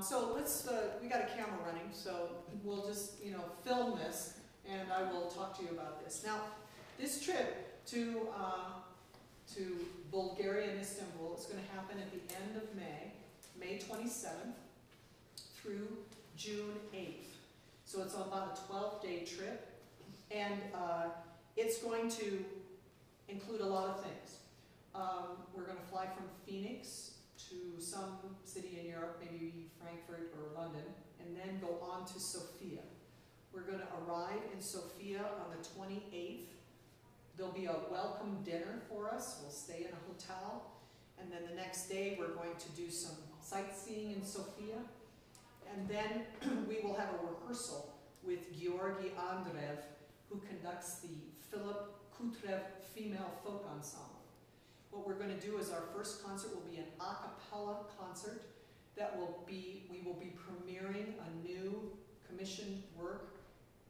So let's, we got a camera running, so we'll just, film this, and I will talk to you about this. Now, this trip to Bulgaria and Istanbul is going to happen at the end of May, May 27th through June 8th. So it's about a 12-day trip, and it's going to include a lot of things. We're going to fly from Phoenix to some city in Europe, maybe Frankfurt or London, and then go on to Sofia. We're going to arrive in Sofia on the 28th. There'll be a welcome dinner for us. We'll stay in a hotel. And then the next day, we're going to do some sightseeing in Sofia. And then we will have a rehearsal with Georgi Andreev, who conducts the Philip Kutrev Female Folk Ensemble. What we're going to do is our first concert will be an a cappella concert that we will be premiering a new commissioned work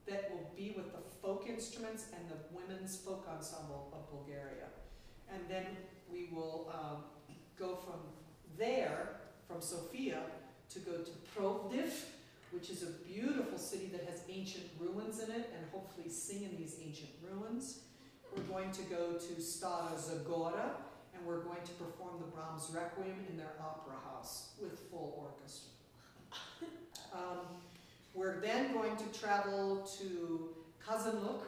that will be with the folk instruments and the women's folk ensemble of Bulgaria. And then we will go from there, from Sofia, to go to Plovdiv, which is a beautiful city that has ancient ruins in it, and hopefully sing in these ancient ruins. We're going to go to Stara Zagora, and we're going to perform the Brahms Requiem in their opera house with full orchestra. We're then going to travel to Kazanluk,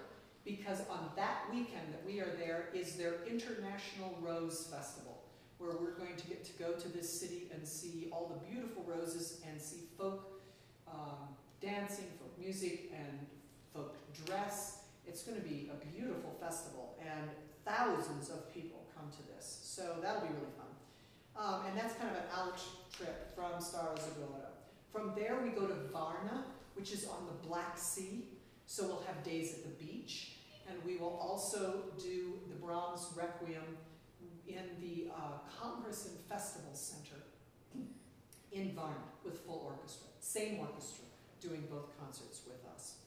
because on that weekend that we are there is their International Rose Festival, where we're going to get to go to this city and see all the beautiful roses and see folk dancing, folk music, and folk dress. It's going to be a beautiful festival, and thousands of people come to this, so that'll be really fun. And that's kind of an out trip from Stara Zagora. From there we go to Varna, which is on the Black Sea, so we'll have days at the beach, and we will also do the Brahms Requiem in the Congress and Festival Center in Varna with full orchestra. Same orchestra doing both concerts with us.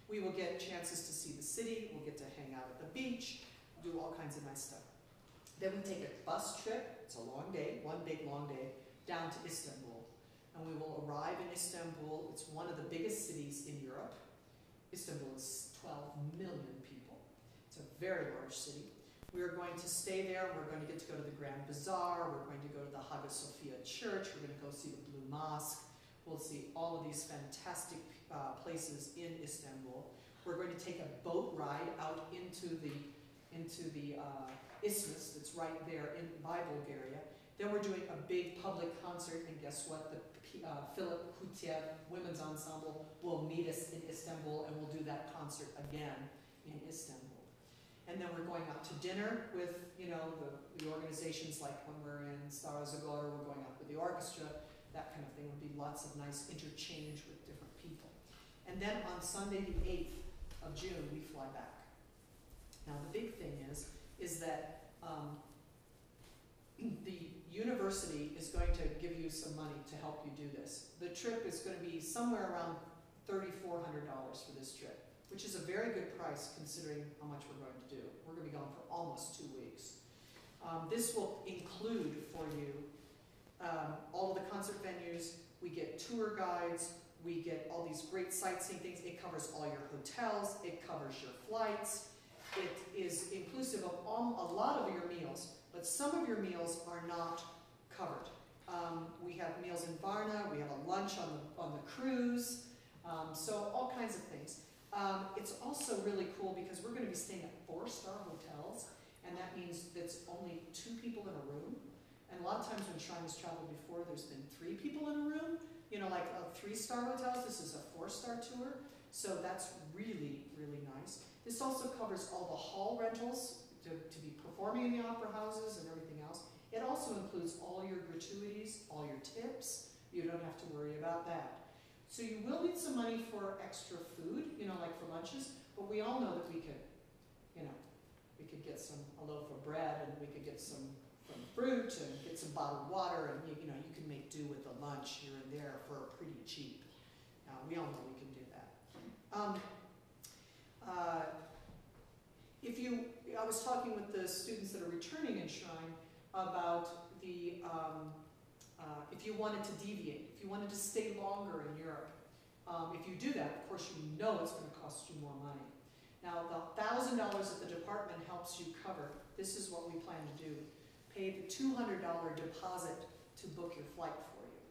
We will get chances to see the city, we'll get to hang out at the beach, do all kinds of nice stuff. Then we take a bus trip, it's a long day, one big long day, down to Istanbul. And we will arrive in Istanbul. It's one of the biggest cities in Europe. Istanbul is 12 million people. It's a very large city. We are going to stay there. We're going to get to go to the Grand Bazaar. We're going to go to the Hagia Sophia Church. We're going to go see the Blue Mosque. We'll see all of these fantastic places in Istanbul. We're going to take a boat ride out into the isthmus that's right there by Bulgaria. Then we're doing a big public concert, and guess what? The Philip Kutrev Women's Ensemble will meet us in Istanbul, and we'll do that concert again in Istanbul. And then we're going out to dinner with, the organizations, like when we're in Stara Zagora, we're going out with the orchestra, that kind of thing. Would be lots of nice interchange with different people. And then on Sunday the 8th of June, we fly back. Now the big thing is that the university is going to give you some money to help you do this. The trip is going to be somewhere around $3,400 for this trip, which is a very good price considering how much we're going to do. We're going to be gone for almost 2 weeks. This will include for you all of the concert venues. We get tour guides. We get all these great sightseeing things. It covers all your hotels. It covers your flights. It is inclusive of a lot of your meals, but some of your meals are not covered. We have meals in Varna. We have a lunch on the cruise. So all kinds of things. It's also really cool because we're going to be staying at 4-star hotels, and that means that's only 2 people in a room. And a lot of times when Shrine has traveled before, there's been 3 people in a room. Like 3-star hotels, this is a 4-star tour. So that's really, really nice. This also covers all the hall rentals to be performing in the opera houses and everything else. It also includes all your gratuities, all your tips. You don't have to worry about that. So you will need some money for extra food, like for lunches, but we all know that we could get a loaf of bread, and we could get some fruit and get some bottled water, and you can make do with a lunch here and there for pretty cheap. We all know we can do that. I was talking with the students that are returning in Shrine about the if you wanted to deviate, if you wanted to stay longer in Europe, if you do that, of course you know it's going to cost you more money. Now, the $1,000 that the department helps you cover, this is what we plan to do. Pay the $200 deposit to book your flight for you.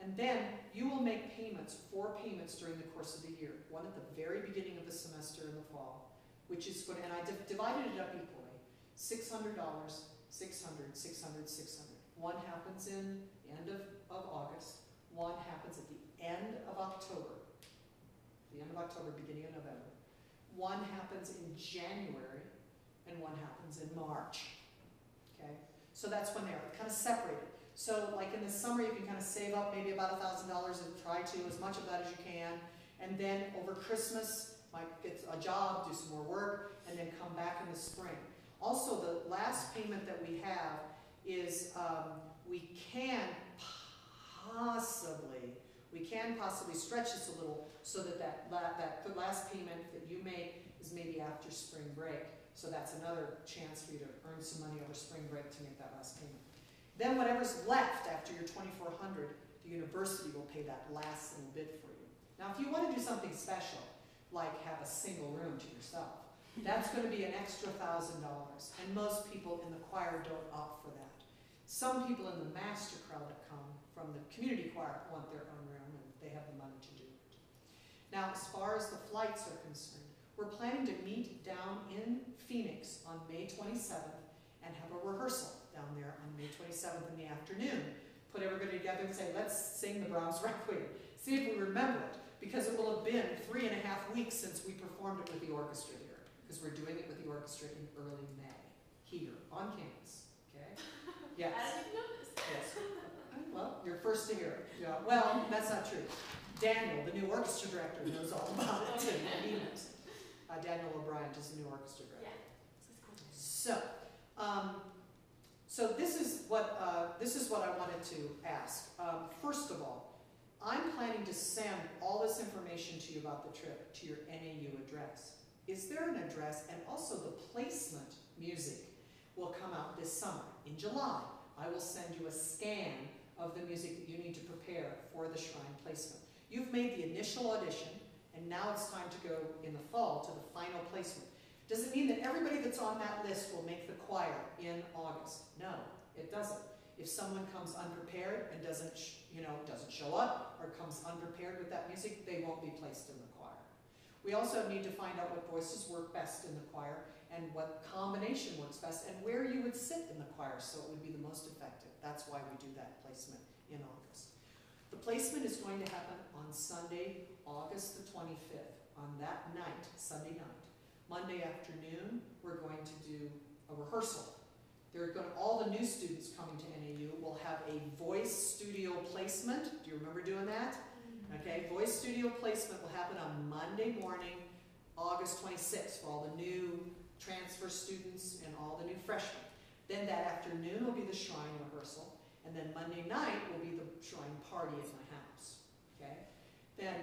And then you will make payments, 4 payments during the course of the year. One at the very beginning of the semester in the fall, which is going to, and I divided it up equally. $600, $600, $600, $600. One happens in the end of August. One happens at the end of October. The end of October, beginning of November. One happens in January, and one happens in March. Okay? So that's when they're kind of separated. So like in the summer, you can kind of save up maybe about $1,000 and try to, as much of that as you can. And then over Christmas, might get a job, do some more work, and then come back in the spring. Also, the last payment that we have is we can possibly stretch this a little so that that last payment that you make is maybe after spring break. So that's another chance for you to earn some money over spring break to make that last payment. Then whatever's left after your $2,400, the university will pay that last little bit for you. Now, if you want to do something special, like have a single room to yourself, that's going to be an extra $1,000. And most people in the choir don't opt for that. Some people in the master crowd that come from the community choir want their own room, and they have the money to do it. Now, as far as the flights are concerned, we're planning to meet down in Phoenix on May 27th and have a rehearsal down there on May 27th in the afternoon. Put everybody together and say, let's sing the Brahms Requiem. See if we remember it, because it will have been 3.5 weeks since we performed it with the orchestra here, because we're doing it with the orchestra in early May, here, on campus. Okay? Yes. How did you know this? Yes. Well, you're first to hear it. Yeah. Well, that's not true. Daniel, the new orchestra director, knows all about it too. He knows. Daniel O'Brien is the new orchestra director. Yeah. So this is what I wanted to ask. First of all, I'm planning to send all this information to you about the trip to your NAU address. Is there an address? And also the placement music will come out this summer. In July, I will send you a scan of the music that you need to prepare for the shrine placement. You've made the initial audition, and now it's time to go in the fall to the final placement. Does it mean that everybody that's on that list will make the choir in August? No, it doesn't. If someone comes unprepared and doesn't show up or comes unprepared with that music, they won't be placed in the choir. We also need to find out what voices work best in the choir and what combination works best and where you would sit in the choir so it would be the most effective. That's why we do that placement in August. The placement is going to happen on Sunday, August the 25th, on that night, Sunday night. Monday afternoon, we're going to do a rehearsal. All the new students coming to NAU will have a voice studio placement. Do you remember doing that? Okay, voice studio placement will happen on Monday morning, August 26th, for all the new transfer students and all the new freshmen. Then that afternoon will be the shrine rehearsal, and then Monday night will be the shrine party at my house. Okay? Then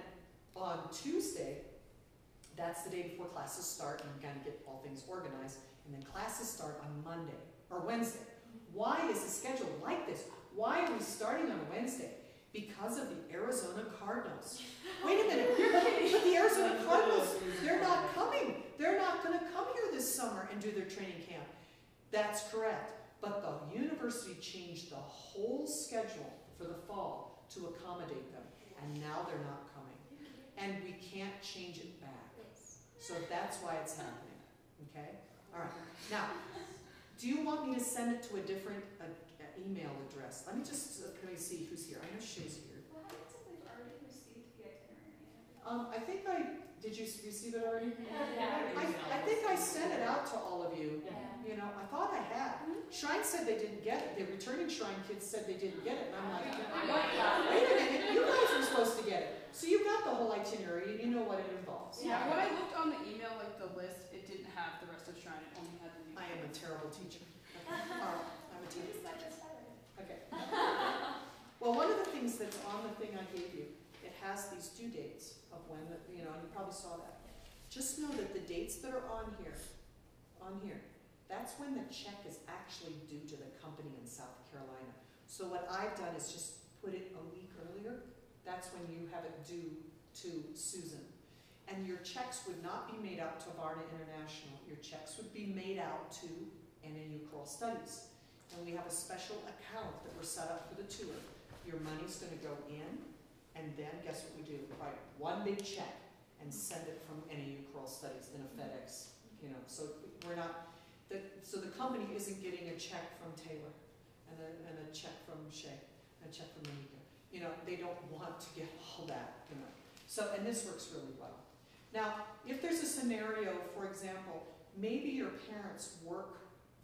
on Tuesday, that's the day before classes start, and we kind of get all things organized. And then classes start on Monday, or Wednesday. Why is the schedule like this? Why are we starting on a Wednesday? Because of the Arizona Cardinals. Wait a minute, but the Arizona Cardinals, they're not coming. They're not going to come here this summer and do their training camp. That's correct. But the university changed the whole schedule for the fall to accommodate them. And now they're not coming. And we can't change it back. So that's why it's happening. Okay? All right. Now, do you want me to send it to a different email address? Let me just see who's here. I know Shay's here. What happens if we've already received the itinerary? Did you receive it already? Yeah. I think I sent it out to all of you. Yeah. You know, I thought I had. Shrine said they didn't get it. The returning Shrine kids said they didn't get it. And I'm like, wait a minute, you guys were supposed to get it. So you've got the whole itinerary and you know what it involves. Yeah, when I looked on the email, like the list, it didn't have the rest of Shrine. It only had the new. I am a terrible teacher. I'm a teacher. Okay. Well, one of the things that's on the thing I gave you, it has these due dates of when, and you probably saw that. Just know that the dates that are on here, that's when the check is actually due to the company in South Carolina. So what I've done is just put it a week earlier. That's when you have it due to Susan. And your checks would not be made out to Varna International. Your checks would be made out to NAU Choral Studies. And we have a special account that we're set up for the tour. Your money's going to go in, and then guess what we do? We write one big check and send it from NAU Choral Studies in a FedEx. You know, so we're not. So the company isn't getting a check from Taylor, and a check from Shay, and a check from Monica. You know, they don't want to get all that. You know. So, and this works really well. Now, if there's a scenario, for example, maybe your parents work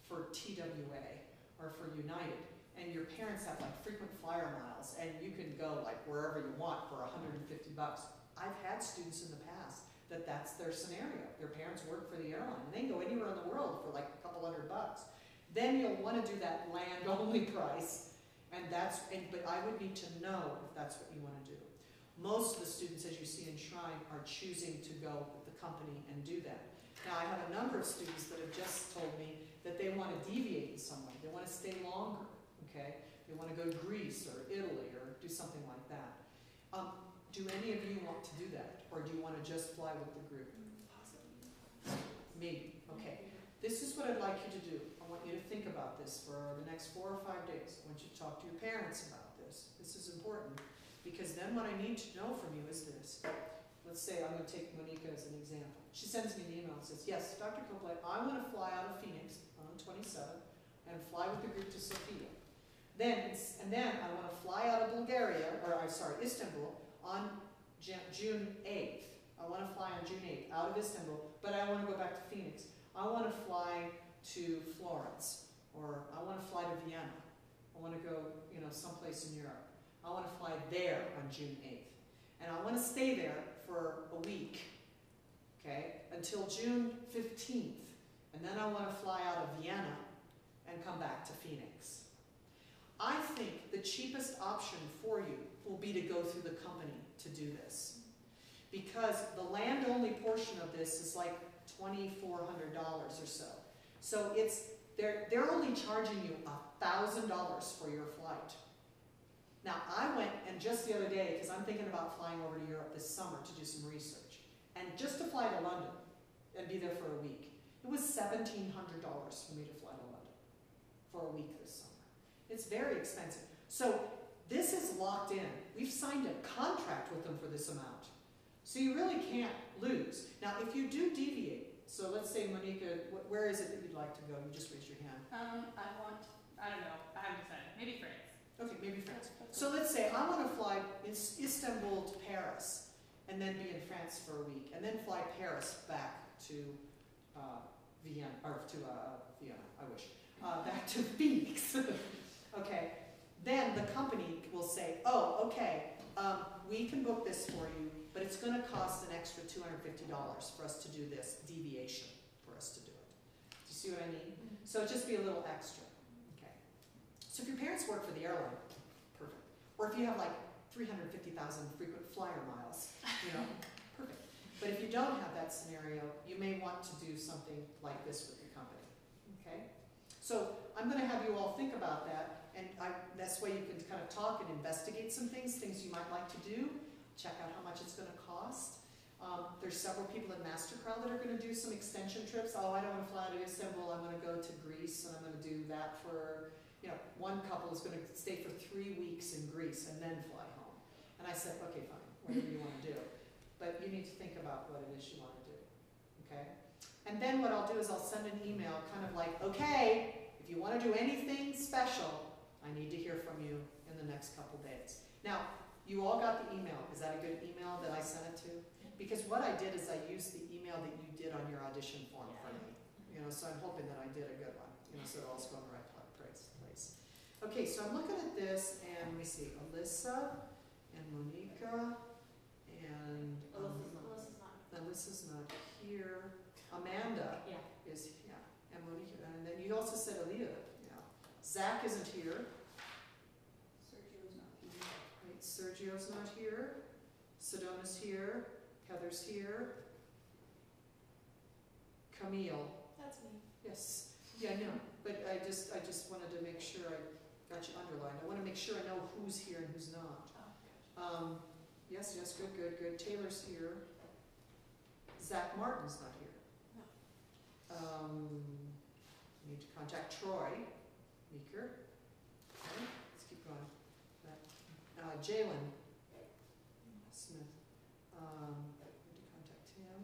for TWA or for United, and your parents have like frequent flyer miles, and you can go like wherever you want for $150. I've had students in the past that's their scenario. Their parents work for the airline, and they can go anywhere in the world for like a couple $100. Then you'll want to do that land-only price, but I would need to know if that's what you want to do. Most of the students, as you see in Shrine, are choosing to go with the company and do that. Now, I have a number of students that have just told me that they want to deviate in some way. They want to stay longer, okay? They want to go to Greece or Italy or do something like that. Do any of you want to do that? Or do you want to just fly with the group? Possibly. Maybe, okay. This is what I'd like you to do. I want you to think about this for the next 4 or 5 days. I want you to talk to your parents about this. This is important. Because then what I need to know from you is this. Let's say I'm going to take Monica as an example. She sends me an email and says, yes, Dr. Copley, I want to fly out of Phoenix on the 27th and fly with the group to Sofia. Then I want to fly out of Istanbul on June 8th. I want to fly on June 8th out of Istanbul, but I want to go back to Phoenix. I want to fly to Florence, or I want to fly to Vienna. I want to go, someplace in Europe. I want to fly there on June 8th. And I want to stay there for a week, okay, until June 15th. And then I want to fly out of Vienna and come back to Phoenix. I think the cheapest option for you will be to go through the company to do this. Because the land-only portion of this is like $2,400 or so. So they're only charging you $1,000 for your flight. Now, I went, and just the other day, because I'm thinking about flying over to Europe this summer to do some research, and just to fly to London and be there for a week, it was $1,700 for me to fly to London for a week this summer. It's very expensive. So this is locked in. We've signed a contract with them for this amount. So you really can't lose. Now, if you do deviate, so let's say, Monica, where is it that you'd like to go? You just raised your hand. I don't know, I haven't decided. Maybe France. Okay, maybe France. So let's say I want to fly Istanbul to Paris, and then be in France for a week, and then fly Paris back to Vienna, or to Vienna, I wish, back to Phoenix. Okay, then the company will say, oh, okay, we can book this for you, but it's going to cost an extra $250 for us to do this deviation, for us to do it. Do you see what I mean? So it'd just be a little extra. Okay. So if your parents work for the airline, perfect. Or if you have like 350,000 frequent flyer miles, perfect. But if you don't have that scenario, you may want to do something like this with the company. Okay? So I'm going to have you all think about that, and that's why you can kind of talk and investigate some things you might like to do. Check out how much it's going to cost. There's several people in MasterCrowd that are going to do some extension trips. Oh, I don't want to fly to Istanbul. I'm going to go to Greece, and I'm going to do that for, one couple is going to stay for 3 weeks in Greece and then fly home. And I said, okay, fine, whatever you want to do. But you need to think about what it is you want to do, okay? And then what I'll do is I'll send an email kind of like, okay, if you want to do anything special, I need to hear from you in the next couple days. Now, you all got the email. Is that a good email that I sent it to? Because what I did is I used the email that you did on your audition form for me. So I'm hoping that I did a good one. So it all's going the right place. Okay, so I'm looking at this, and let me see, Alyssa and Monica, and Alyssa's not here. Amanda is here, and Monica, and then you also said Aaliyah. Zach isn't here. Sergio's not here. Right, Sergio's not here. Sedona's here. Heather's here. Camille. That's me. Yes. Yeah, no. But I just wanted to make sure I got you underlined. I want to make sure I know who's here and who's not. Oh, Yes, good. Taylor's here. Zach Martin's not here. Need to contact Troy Meeker. Okay, let's keep going. Jalen Smith. Need to contact him.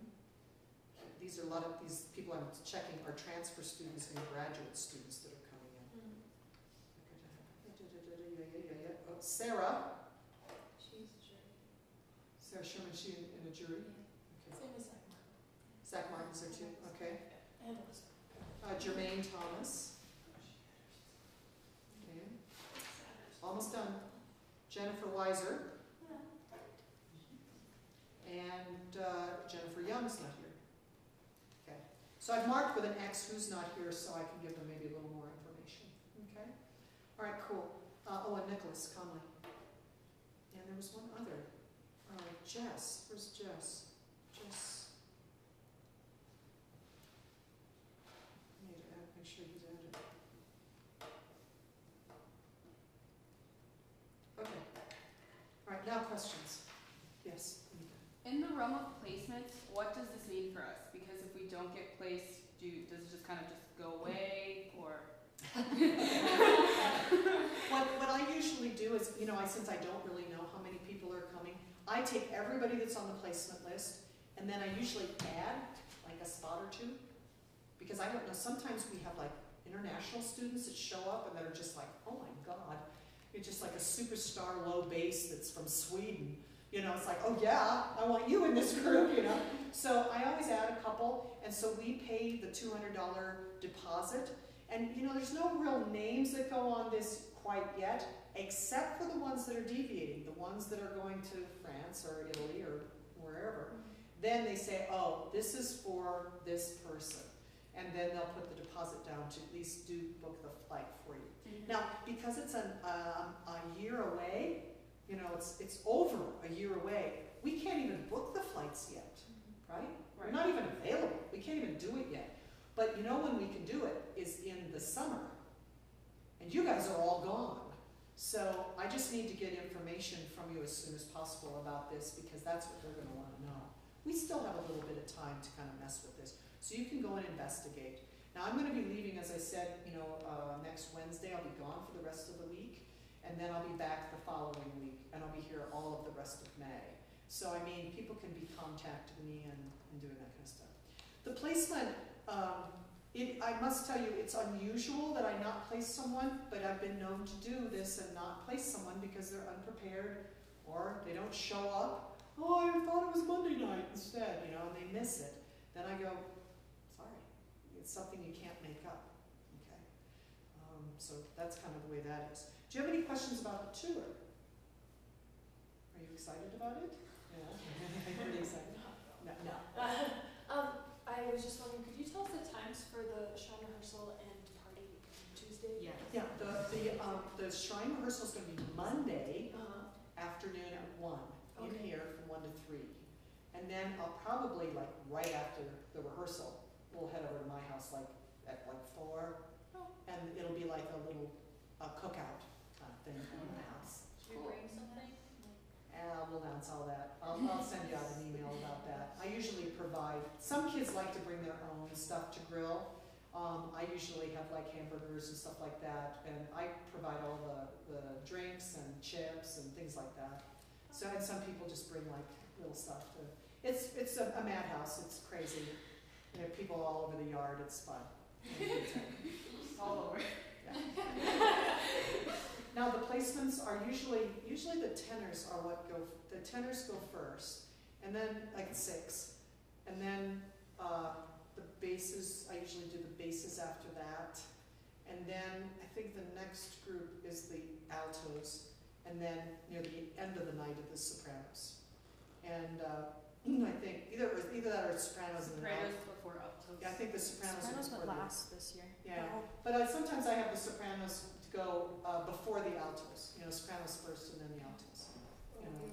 These are a lot of these people I'm checking are transfer students and graduate students that are coming in. Oh, Sarah. she's a jury. Sarah Sherman, she in a jury. Yeah. Okay. Same as Zach Martin. Zach Martin's there too. Okay. And Elizabeth. Jermaine Thomas. Okay. Almost done. Jennifer Weiser. And Jennifer Young's not here. Okay. So I've marked with an X who's not here so I can give them maybe a little more information. Okay. All right, cool. And Nicholas Conley. And there was one other. Jess. Where's Jess? Jess. I need to make sure he's added. Okay. All right, now questions. Yes. In the realm of placements, what does this mean for us? Because if we don't get placed, does it just kind of just go away, or? What I usually do is, since I don't really know how many people are coming, I take everybody that's on the placement list, and then I usually add like a spot or two, because I don't know, sometimes we have like international students that show up and that are just like, oh my God, you're just like a superstar low base that's from Sweden. It's like, oh yeah, I want you in this group, So I always add a couple, and so we pay the $200 deposit. And there's no real names that go on this quite yet, except for the ones that are deviating, the ones that are going to France or Italy or wherever. Then they say, oh, this is for this person. And then they'll put the deposit down to at least book the flight for you. Now, because it's a year away, it's over a year away, we can't even book the flights yet, right? We're not even available. We can't even do it yet. But when we can do it is in the summer. And you guys are all gone. So I just need to get information from you as soon as possible about this, because that's what they're going to want to know. We still have a little bit of time to kind of mess with this. So you can go and investigate. Now I'm going to be leaving, as I said, next Wednesday. I'll be gone for the rest of the week. And then I'll be back the following week. And I'll be here all of the rest of May. So people can be contacting me and doing that kind of stuff. The placement, I must tell you, it's unusual that I not place someone, but I've been known to do this and not place someone because they're unprepared or they don't show up. Oh, I thought it was Monday night instead, and they miss it. Then I go, sorry, it's something you can't make up, okay? So that's kind of the way that is. Do you have any questions about the tour? Are you excited about it? Yeah, pretty excited. No. I was just wondering, could you tell us the times for the shrine rehearsal and party on Tuesday? Yes. Yeah, the shrine rehearsal is going to be Monday afternoon at 1 in here from 1 to 3. And then I'll probably, right after the rehearsal, we'll head over to my house at 4. Oh. And it'll be like a little cookout kind of thing in the house. Should we bring something? We'll announce all that. I'll send you out an email about that. I usually provide, some kids like to bring their own stuff to grill. I usually have hamburgers and stuff like that, and I provide all the drinks and chips and things like that. So, and some people just bring little stuff to, it's a madhouse, it's crazy. People all over the yard, it's fun. All over. Yeah. Now the placements are usually the tenors are the tenors go first, and then 6, and then the basses, I usually do the basses after that, and then I think the next group is the altos, and then near the end of the night of the sopranos. And I think either that or sopranos and then Sopranos before altos. yeah, I think the sopranos went before last this year. yeah, but sometimes I have the sopranos to go before the altos. Sopranos first and then the altos. Will it be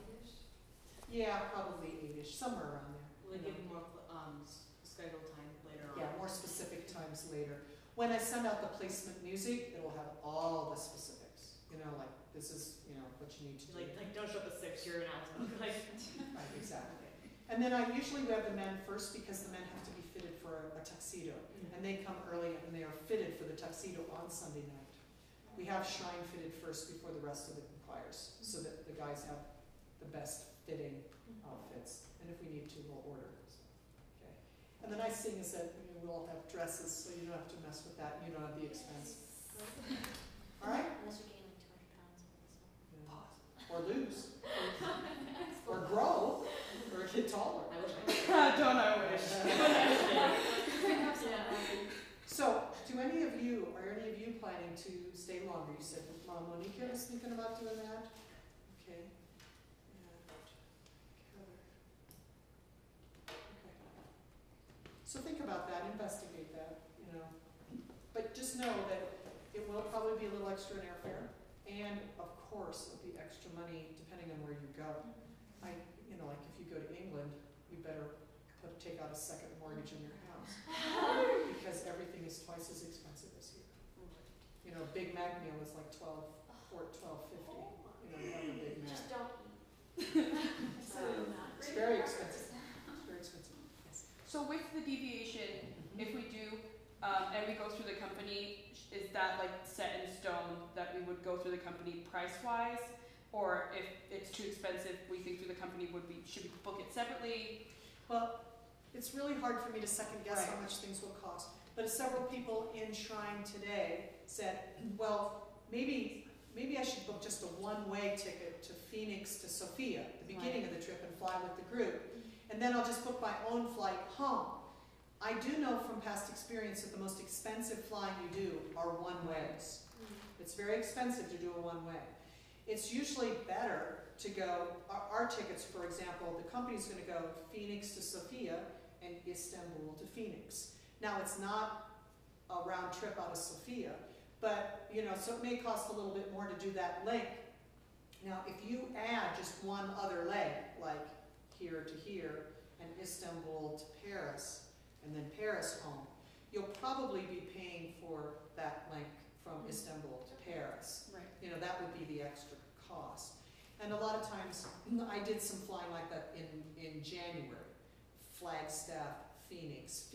8-ish? Yeah, probably 8-ish, somewhere around there. Will they give more scheduled time later on? Yeah, more specific times later. When I send out the placement music, it'll have all the specifics. You know, like this is, you know, what you need to do. Like don't show up at 6, you're an alto. Like, Right, exactly. And then I usually have the men first because the men have to be fitted for a tuxedo. And they come early and they are fitted for the tuxedo on Sunday night. We have shrine fitted first before the rest of the choirs so that the guys have the best fitting outfits. And if we need to, we'll order. So, okay. And the nice thing is that we'll have dresses so you don't have to mess with that. You don't have the expense. All right? Unless you're gaining like 200 pounds. Yeah. Or lose. Or grow. Or get taller. Don't I wish. So, are any of you planning to stay longer? You said Monica was thinking about doing that? Okay. Okay. So think about that, investigate that, you know. But just know that it will probably be a little extra in airfare, and of course it'll be extra money depending on where you go. Like if you go to England, you better take out a second mortgage in your house because everything is twice as expensive as here. You know, Big Mac meal is like $12.50. You know, you have a Big Mac. Just don't eat. It's very expensive. It's very expensive. Yes. So with the deviation, if we do, and we go through the company, is that like set in stone that we would go through the company price-wise? Or if it's too expensive, we think through the company should we book it separately? Well, it's really hard for me to second guess Right. how much things will cost. But several people in Shrine today said, well, maybe I should book just a one-way ticket to Phoenix to Sofia, the beginning of the trip, and fly with the group. And then I'll just book my own flight home. I do know from past experience that the most expensive flying you do are one-ways. It's very expensive to do a one-way. It's usually better to go, our tickets, for example, the company's going to go Phoenix to Sofia and Istanbul to Phoenix. Now, it's not a round trip out of Sofia, but, so it may cost a little bit more to do that link. Now, if you add just one other leg, like here to here, and Istanbul to Paris, and then Paris home, you'll probably be paying for that link from Istanbul to Paris. Right. That would be the extra cost. And a lot of times, I did some flying like that in January. Flagstaff, Phoenix,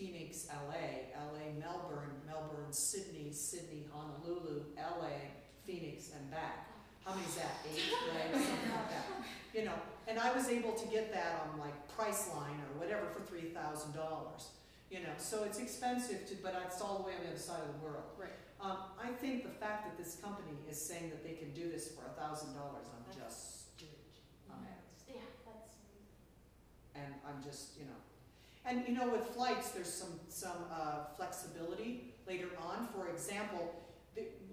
LA, Melbourne, Sydney, Honolulu, LA, Phoenix, and back. How many is that? 8, right? Something like that. And I was able to get that on like Priceline or whatever for $3,000. So it's expensive, but it's all the way on the other side of the world. Right. I think the fact that this company is saying that they can do this for $1,000, I'm just amazed. Yeah, that's. And I'm just, And with flights, there's some flexibility later on. For example,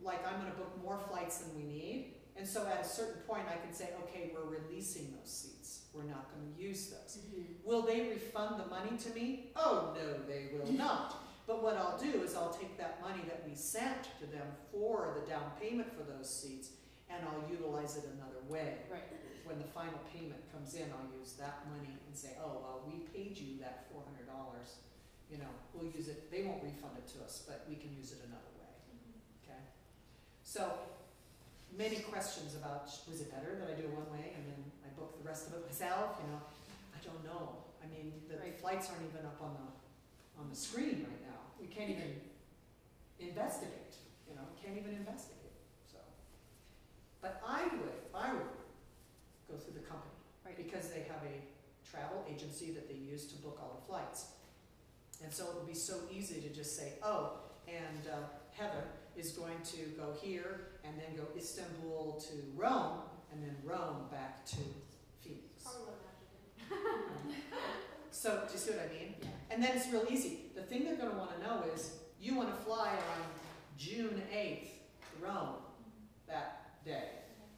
like I'm going to book more flights than we need. And so at a certain point, I can say, okay, we're releasing those seats. We're not going to use those. Will they refund the money to me? Oh, no, they will not. But what I'll do is I'll take that money that we sent to them for the down payment for those seats, and I'll utilize it another way. Right. When the final payment comes in, I'll use that money and say, oh, well, we paid you that $400. We'll use it. They won't refund it to us, but we can use it another way. Okay? So, many questions about, was it better that I do it one way and then I book the rest of it myself? I don't know. I mean, the flights aren't even up on the screen right now. We can't even investigate. Can't even investigate. So, but I would go through the company, Right. because they have a travel agency that they use to book all the flights. And so it would be so easy to just say, oh, and Heather is going to go here and then go Istanbul to Rome and then Rome back to Phoenix. Probably what I did. So, do you see what I mean? Yeah. And then it's real easy. The thing they're going to want to know is, you want to fly on June 8th to Rome that day.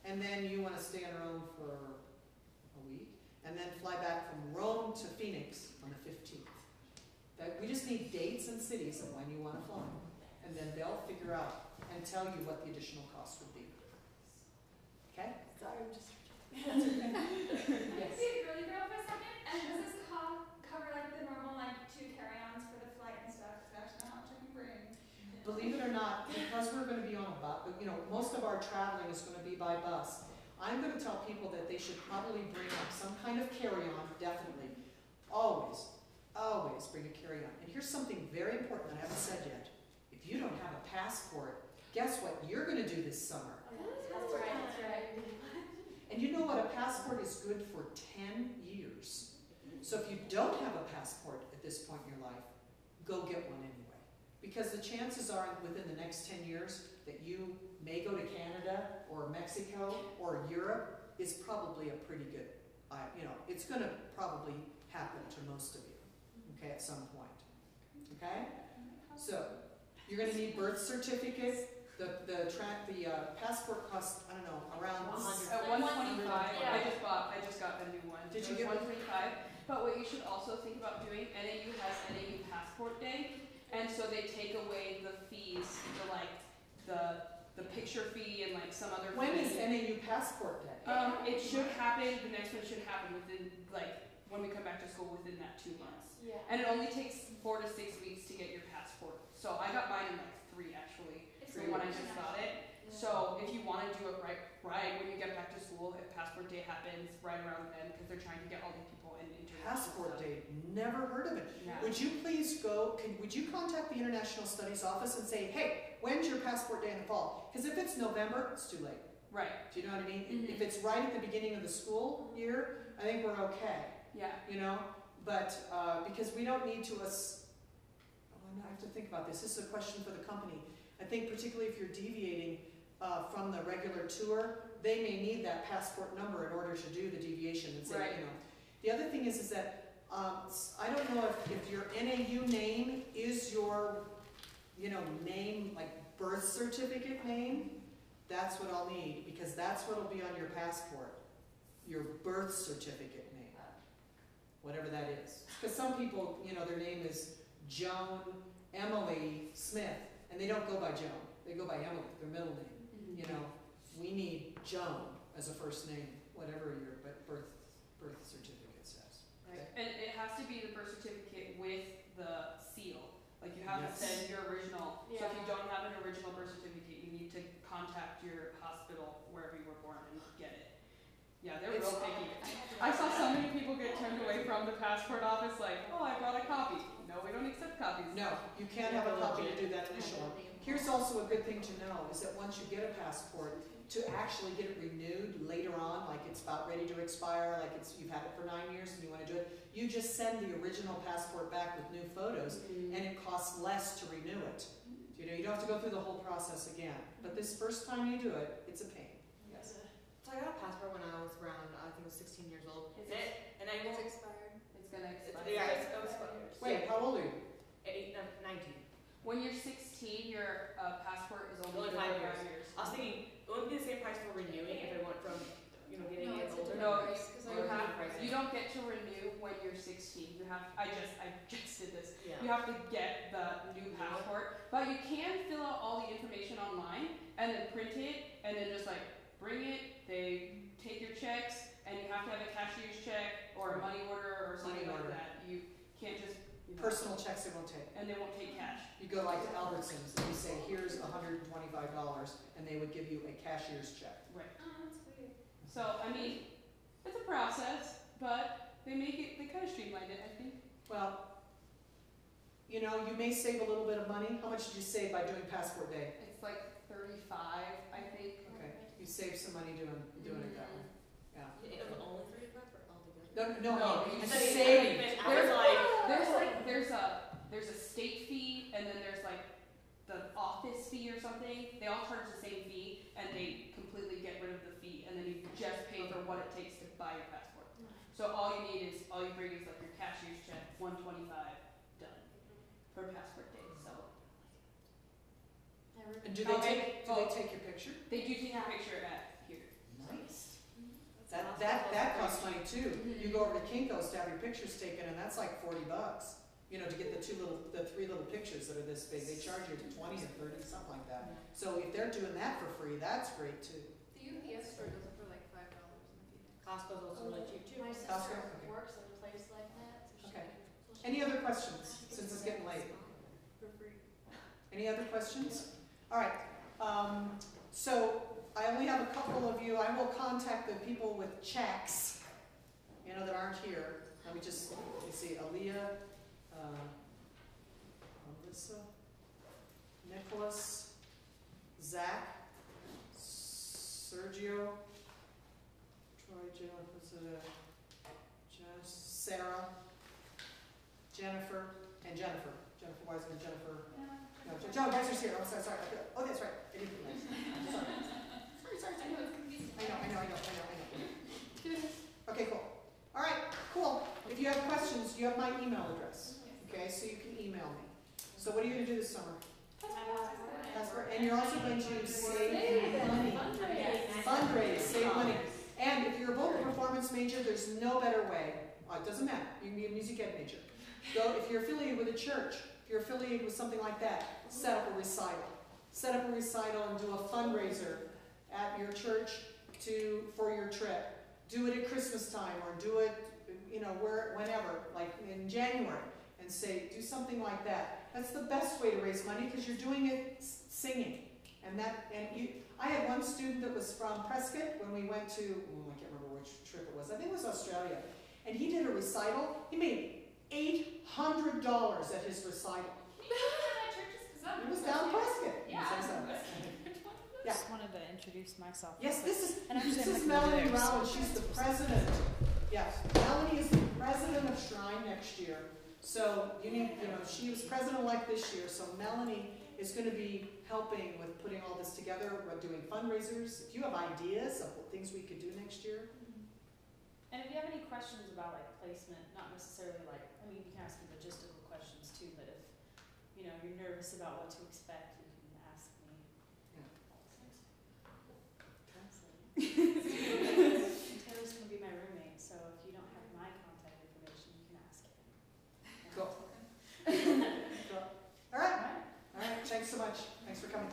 And then you want to stay in Rome for a week. And then fly back from Rome to Phoenix on the 15th. We just need dates and cities and when you want to fly. And then they'll figure out and tell you what the additional cost would be. Okay? Sorry, I'm just. That's okay. Yes. See a girly girl for a second, and does this cover like the normal 2 carry-ons for the flight and stuff? Because I actually know how much I can bring. believe it or not, because we're gonna be on a bus, you know, most of our traveling is gonna be by bus. I'm gonna tell people that they should probably bring up some kind of carry-on, definitely. Always, always bring a carry-on. And here's something very important that I haven't said yet. If you don't have a passport, guess what you're gonna do this summer? That's right. And you know what? A passport is good for 10 years. So if you don't have a passport at this point in your life, go get one anyway. Because the chances are within the next 10 years that you may go to Canada or Mexico or Europe is probably a pretty good, you know, it's going to probably happen to most of you, okay, at some point. Okay? So you're going to need birth certificates. The passport costs, I don't know, around $125. Yeah. I just got a new one. Did It you was get one? $125? But what you should also think about doing, NAU has NAU Passport Day, and so they take away the fees, the picture fee and like some other When fees. is NAU Passport Day? It should happen, the next one should happen within, like, when we come back to school within that 2 months. Yeah. And it only takes 4 to 6 weeks to get your passport. So I got mine in like 3 actually, from when I just got it. So if you want to do it right when you get back to school, if Passport Day happens right around then, because they're trying to get all these people in international Passport stuff. Day, never heard of it. Yeah. Would you please go, would you contact the International Studies Office and say, hey, when's your passport day in the fall? Because if it's November, it's too late. Right. Do you know what I mean? Mhm. If it's right at the beginning of the school year, I think we're okay, Yeah. you know? But, because we don't need to, I have to think about this. This is a question for the company. I think particularly if you're deviating from the regular tour, they may need that passport number in order to do the deviation and say, Right. you know. The other thing is that I don't know if your NAU name is your, you know, name, like birth certificate name. That's what I'll need, because that's what'll be on your passport, your birth certificate name, whatever that is. Because some people, you know, their name is Joan Emily Smith, and they don't go by Joan. They go by Emily, their middle name. Mm-hmm. You know, we need Joan as a first name, whatever your birth certificate says. Right. And it has to be the birth certificate with the seal. Like you have to Yes. send your original. So Yeah. if you don't have an original birth certificate, you need to contact your hospital wherever you were born and get it. Yeah, they're It's- real picky. I saw so many people get turned away from the passport office like, oh, I brought a copy. No, we don't accept copies. No, you can't have a copy to do that initial one. Here's also a good thing to know, is that once you get a passport, to actually get it renewed later on, like it's about ready to expire, like you've had it for 9 years and you want to do it, you just send the original passport back with new photos, and it costs less to renew it. You know, you don't have to go through the whole process again. But this first time you do it, it's a pain. Yes. So I got a passport when I was around, I think it was 16 years old. Is And and I won't, expired. It's gonna expire. yeah, it was fun. Wait, how old are you? 19. When you're 16, your passport is only Only good 5 for years. 5 years. I was thinking, it wouldn't be the same price for renewing if I went from, you know, getting it older. No, Or you don't get to renew when you're 16. You have. I just did this. Yeah. You have to get the new passport, but you can fill out all the information online and then print it and then just like bring it. They take your checks and you have to have a cashier's check or a money order or something Money like order. that. You can't just, you know, Personal checks they won't take. and they won't take cash. You go like to Albertsons and you say, here's $125, and they would give you a cashier's check. Right. Oh, that's weird. So I mean, it's a process, but they kind of streamlined it, I think. Well, you know, you may save a little bit of money. How much did you save by doing Passport Day? It's like 35, I think. Okay, you saved some money doing it that way. Yeah. It was only 35 or altogether? No, I you thought you saved. meant I was like, There's a state fee and then there's like the office fee or something. They all charge the same fee and they completely get rid of the fee and then you just pay for what it takes to buy your passport. So all you bring is like your cashier's check, $125, done for Passport Day. So And do they take your picture? they do take a picture at here. Nice. That costs money too. Mhm. You go over to Kinko's to have your pictures taken, and that's like $40. You know, to get the 3 little pictures that are this big. They charge you 20 or 30, something like that. So if they're doing that for free, that's great too. The UPS store does it for like $5 in the Phoenix. Costco's also really cheap too. My Costco? sister Okay. works at a place like that. So Okay. she Any other questions, since it's getting late? For free. Any other questions? All right, so I only have a couple of you. I will contact the people with checks, that aren't here. Let me see, Aaliyah, Alyssa, Nicholas, Zach, Sergio, Troy, Sarah, Jennifer, and Jennifer. Jennifer Wiseman, Jennifer. No, John Weiser's here. Oh, sorry. Oh, that's right. I didn't realize. Sorry. I know it's confusing. I know. Okay, cool. All right, cool. If you have questions, you have my email address. Okay, so you can email me. So what are you going to do this summer? And you're also going to save money. Fundraise, save money. And if you're a vocal performance major, there's no better way. It doesn't matter. You can be a music ed major. If you're affiliated with a church, if you're affiliated with something like that, set up a recital. Set up a recital and do a fundraiser at your church for your trip. Do it at Christmas time or do it, whenever, like in January, and do something like that. That's the best way to raise money because you're doing it singing. I had one student that was from Prescott when we went to, I can't remember which trip it was. I think it was Australia. And he did a recital. He made $800 at his recital. It was down Prescott. Yeah. Yeah. Just wanted to introduce myself. Yes, this And I'm is saying Melanie there, so- Rowan. She's the president. Yes, Melanie is the president of Shrine next year. So she was president-elect this year. So Melanie is going to be helping with putting all this together. We're doing fundraisers. If you have ideas of things we could do next year. And if you have any questions about placement, not necessarily you can ask me logistical questions too, but if you're nervous about what to expect, you can ask me. Taylor's gonna be my roommate, so if you don't have my contact information, you can ask him. Cool. All right. Thanks so much. Thanks for coming.